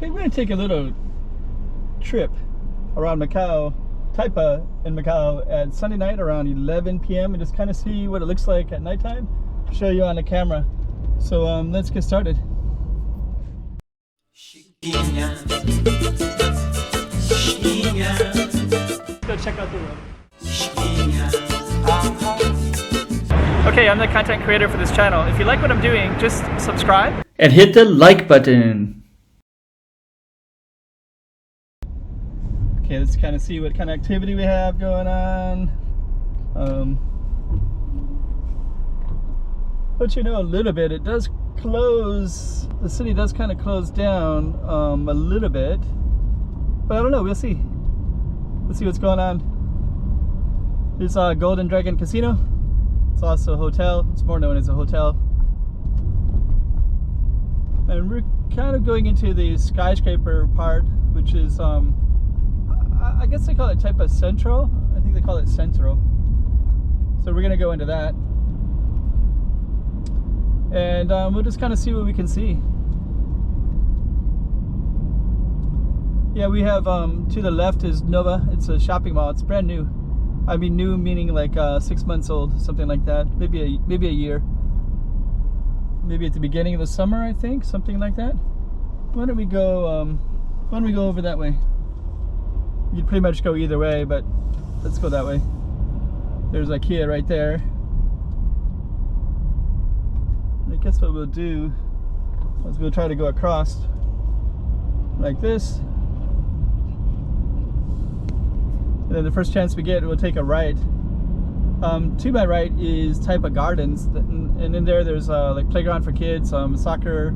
Okay, we're going to take a little trip around Macau, Taipa in Macau at Sunday night around 11 p.m. and just kind of see what it looks like at nighttime. Show you on the camera. So let's get started. Let's go check out the room. Okay, I'm the content creator for this channel. If you like what I'm doing, just subscribe and hit the like button. Okay, let's kind of see what kind of activity we have going on. But you know, a little bit, it does close, the city does kind of close down a little bit. But I don't know, we'll see. Let's see what's going on. There's Golden Dragon Casino. It's also a hotel. It's more known as a hotel. And we're kind of going into the skyscraper part, which is I guess they call it Taipa Central. I think they call it Central. So we're gonna go into that, and we'll just kind of see what we can see. Yeah, we have to the left is Nova. It's a shopping mall. It's brand new. I mean, new meaning like 6 months old, something like that. Maybe a year. Maybe at the beginning of the summer, I think, something like that. Why don't we go over that way? You'd pretty much go either way, but let's go that way. There's IKEA right there. I guess what we'll do is we'll try to go across like this. And then the first chance we get, we'll take a right. To my right is Taipa Gardens, and in there's like playground for kids, soccer,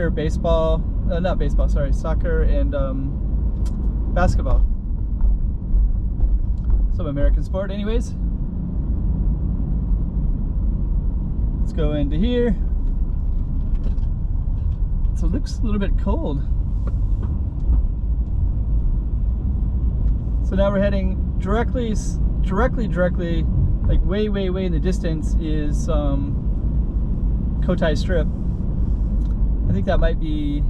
baseball, not baseball, sorry, soccer and basketball. Some American sport anyways. Let's go into here. So it looks a little bit cold. So now we're heading directly, like way in the distance is Cotai Strip. I think that might be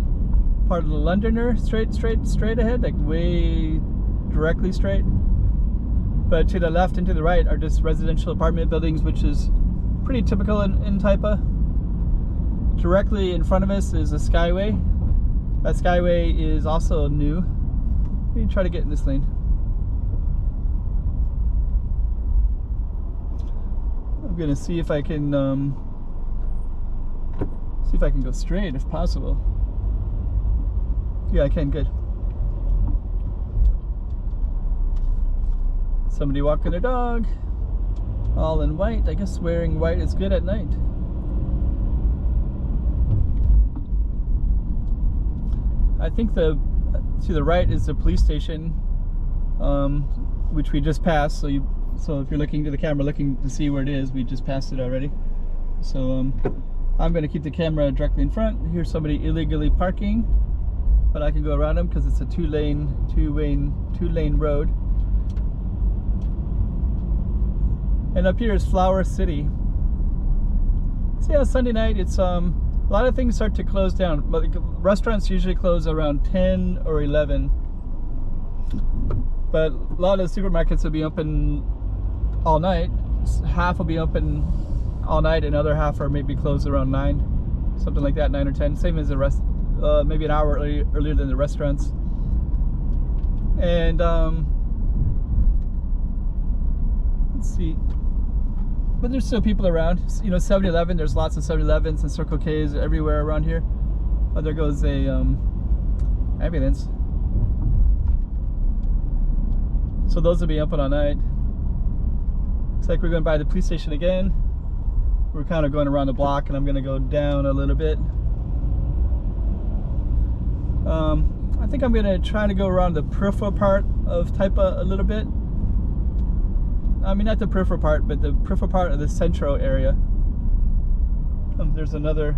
part of the Londoner, straight ahead, like way directly straight. But to the left and to the right are just residential apartment buildings, which is pretty typical in Taipa. Directly in front of us is a skyway. That skyway is also new. Let me try to get in this lane. I'm gonna see if I can go straight if possible. Yeah, I can. Good. Somebody walking their dog, all in white. I guess wearing white is good at night. I think to the right is the police station, which we just passed. So if you're looking to the camera, looking to see where it is, we just passed it already. So I'm going to keep the camera directly in front. Here's somebody illegally parking, but I can go around them because it's a two-lane road. And up here is Flower City. So yeah, Sunday night, it's a lot of things start to close down. But restaurants usually close around 10 or 11. But a lot of the supermarkets will be open all night. Half will be open all night, and other half are maybe closed around 9, something like that, 9 or 10. Same as the rest, maybe an hour earlier than the restaurants. And let's see. But there's still people around. You know, 7-Eleven, there's lots of 7-Elevens and Circle K's everywhere around here. Oh, there goes a ambulance. So those will be open all night. Looks like we're going by the police station again. We're kind of going around the block, and I'm going to go down a little bit. I think I'm going to try to go around the peripheral part of Taipa a little bit. I mean, not the peripheral part, but the peripheral part of the central area. There's another,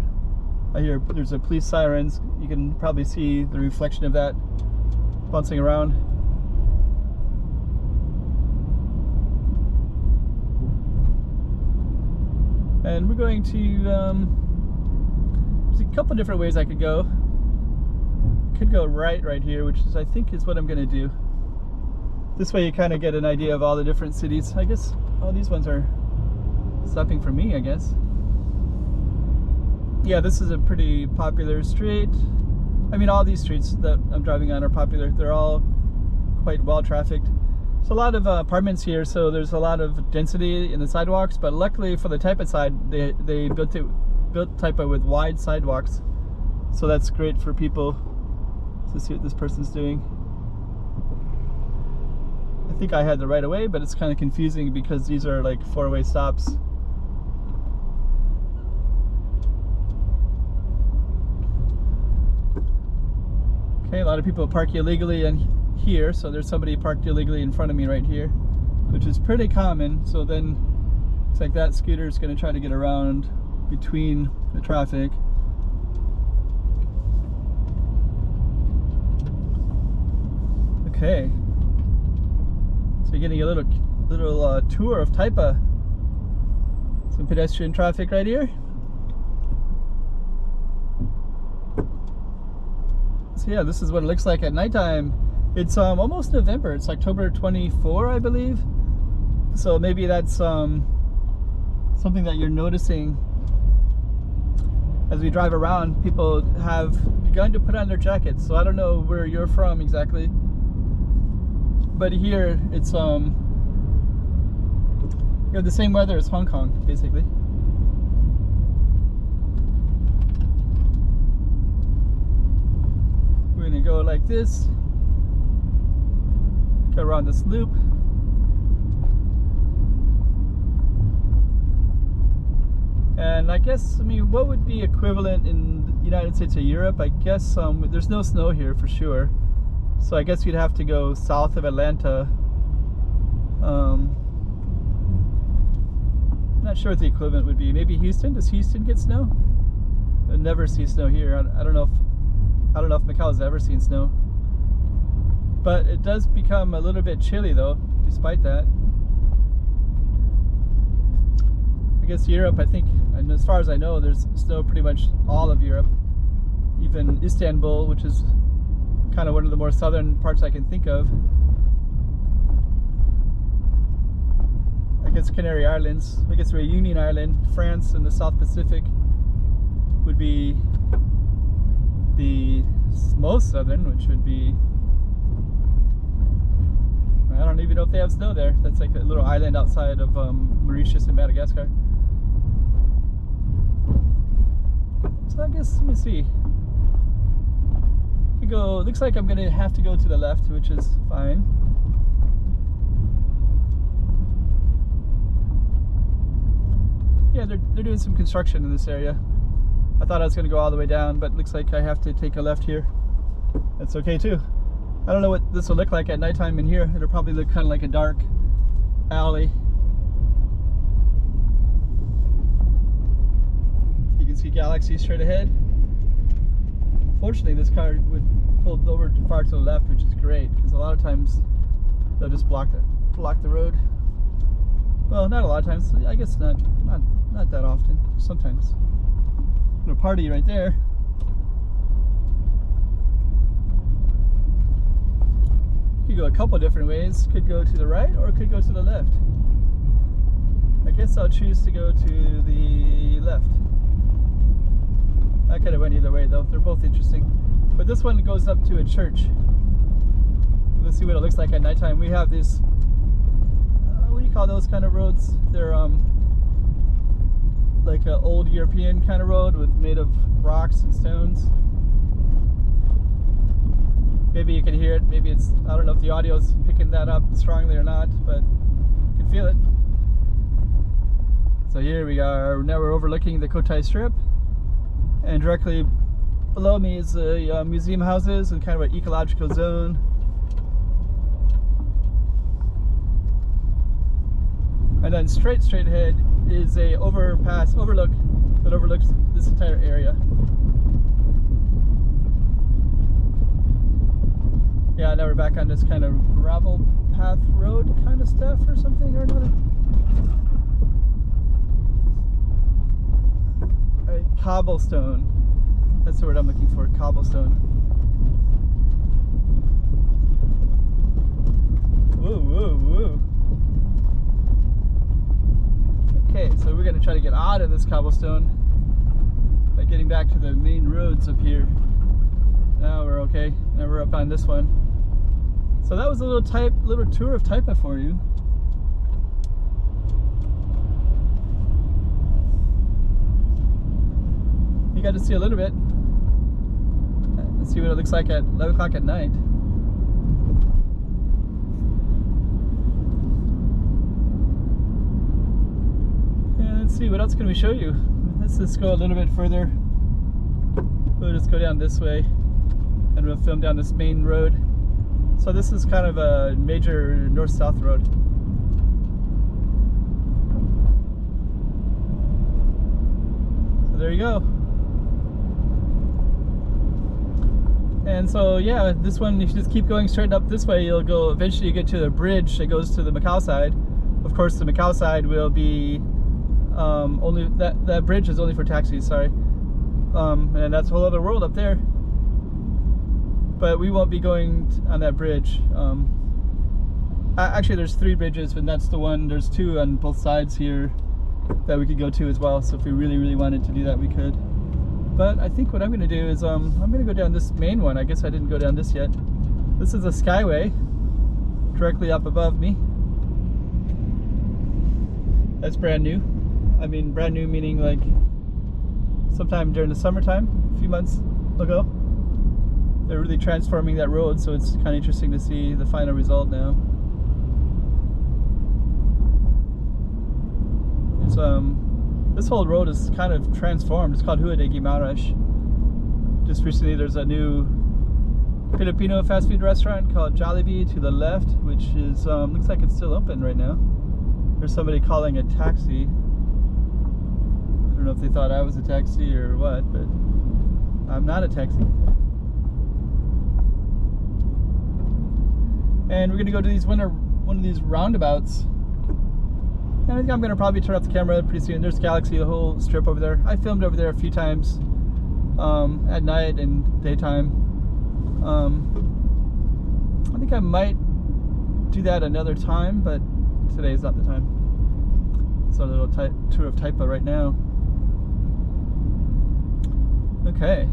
I hear there's a police sirens. You can probably see the reflection of that bouncing around. And we're going to, there's a couple different ways I could go. could go right here, which is I think is what I'm gonna do. This way you kind of get an idea of all the different cities. I guess all these ones are stopping for me, I guess. Yeah, this is a pretty popular street. I mean, all these streets that I'm driving on are popular. They're all quite well trafficked. There's a lot of apartments here, so there's a lot of density in the sidewalks, but luckily for the Taipa side, they built Taipa with wide sidewalks. So that's great for people to see what this person's doing. I think I had the right of way, but it's kind of confusing because these are like four-way stops. Okay, a lot of people park illegally in here, so there's somebody parked illegally in front of me right here, which is pretty common. So then it's like that scooter is going to try to get around between the traffic. Okay, so you're getting a little tour of Taipa. Some pedestrian traffic right here. So yeah, this is what it looks like at nighttime. It's almost November. It's October 24, I believe. So maybe that's something that you're noticing as we drive around. People have begun to put on their jackets. So I don't know where you're from exactly, but here it's you have the same weather as Hong Kong, basically. We're gonna go like this, go around this loop. And I guess, I mean, what would be equivalent in the United States or Europe? I guess there's no snow here for sure. So I guess you'd have to go south of Atlanta. Not sure what the equivalent would be. Maybe Houston. Does Houston get snow? I never see snow here. I don't know if Macau has ever seen snow. But it does become a little bit chilly though, despite that. I guess Europe, I think, and as far as I know, there's snow pretty much all of Europe. Even Istanbul, which is kind of one of the more southern parts I can think of. I guess Canary Islands, I guess Reunion Island, France, and the South Pacific would be the most southern, which would be, I don't even know if they have snow there. That's like a little island outside of Mauritius and Madagascar. So I guess, let me see. Looks like I'm gonna have to go to the left, which is fine. Yeah, they're doing some construction in this area. I thought I was gonna go all the way down, but looks like I have to take a left here. That's okay too. I don't know what this will look like at nighttime in here. It'll probably look kind of like a dark alley. You can see Galaxy straight ahead. Fortunately, this car would pull over too far to the left, which is great, because a lot of times they'll just block the road. Well, not a lot of times. I guess not that often. Sometimes. A party right there. Could go a couple different ways. Could go to the right or could go to the left. I guess I'll choose to go to the left. I could have went either way though. They're both interesting. But this one goes up to a church. Let's see what it looks like at nighttime. We have this, what do you call those kind of roads? They're like an old European kind of road made of rocks and stones. Maybe you can hear it. Maybe it's, I don't know if the audio's picking that up strongly or not, but you can feel it. So here we are. Now we're overlooking the Cotai Strip. And directly below me is the museum houses and kind of an ecological zone. And then straight ahead is a overlook that overlooks this entire area. Yeah, now we're back on this kind of gravel path road kind of stuff or something or another. Cobblestone. That's the word I'm looking for, cobblestone. this cobblestone by getting back to the main roads up here. Now we're okay. Now we're up on this one. So that was a little tour of Taipa for you. You got to see a little bit. Let's see what it looks like at 11 o'clock at night. And let's see, what else can we show you? Let's just go a little bit further. We'll just go down this way and we'll film down this main road. So this is kind of a major north-south road. So there you go. And so yeah, this one, if you just keep going straight up this way, you'll go, eventually you get to the bridge that goes to the Macau side. Of course, the Macau side will be only, that bridge is only for taxis, sorry. And that's a whole other world up there. But we won't be going on that bridge. Actually, there's 3 bridges, and that's the one. There's 2 on both sides here that we could go to as well. So if we really, really wanted to do that, we could. But I think what I'm going to do is I'm going to go down this main one. I guess I didn't go down this yet. This is a skyway directly up above me. That's brand new. I mean, brand new meaning like sometime during the summertime, a few months ago. They're really transforming that road, so it's kind of interesting to see the final result now. It's, this whole road is kind of transformed. It's called Zhuhai de Guimaraes. Just recently there's a new Filipino fast food restaurant called Jollibee to the left, which is, looks like it's still open right now. There's somebody calling a taxi. I don't know if they thought I was a taxi or what, but I'm not a taxi. And we're gonna go to these one of these roundabouts. And I think I'm gonna probably turn off the camera pretty soon. There's Galaxy, the whole strip over there. I filmed over there a few times at night and daytime. I think I might do that another time, but today's not the time. It's a little tour of Taipa right now. Okay.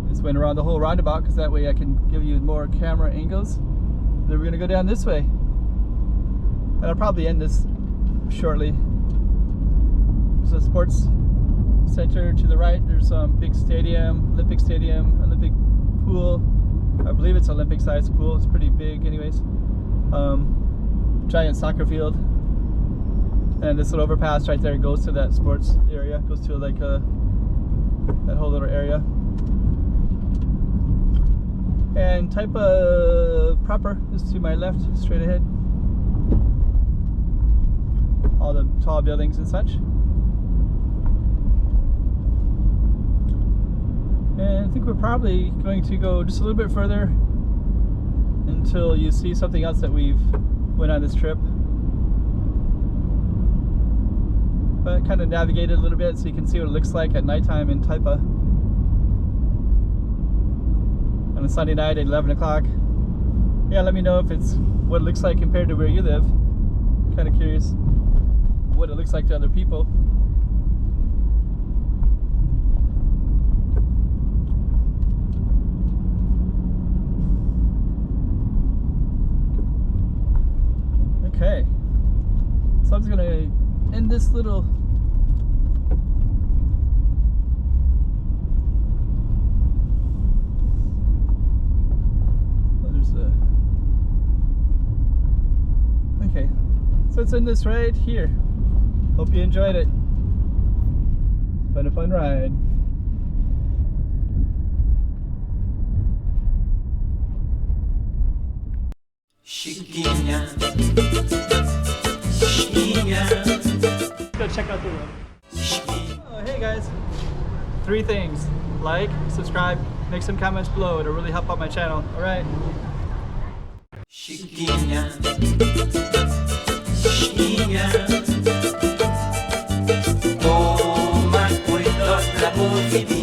Just went around the whole roundabout because that way I can give you more camera angles. Then we're gonna go down this way. And I'll probably end this shortly. There's a sports center to the right. There's a big stadium, Olympic pool. I believe it's Olympic-sized pool. It's pretty big, anyways. Giant soccer field. And this little overpass right there goes to that sports area. Goes to like that whole little area. And Taipa proper is to my left, straight ahead. All the tall buildings and such. And I think we're probably going to go just a little bit further until you see something else that we've went on this trip. But kind of navigated a little bit so you can see what it looks like at nighttime in Taipa. On a Sunday night at 11 o'clock. Yeah, let me know if it's what it looks like compared to where you live. Kind of curious what it looks like to other people. Okay, so I'm just gonna end this little okay, so it's in this right here. Hope you enjoyed it. It's been a fun ride. Chiquinha, Chiquinha. Let's go check out the road. Oh, hey guys. 3 things. Like, subscribe, make some comments below. It'll really help out my channel. Alright. Chiquinha, Chiquinha. Toma cuidado da bovidinha.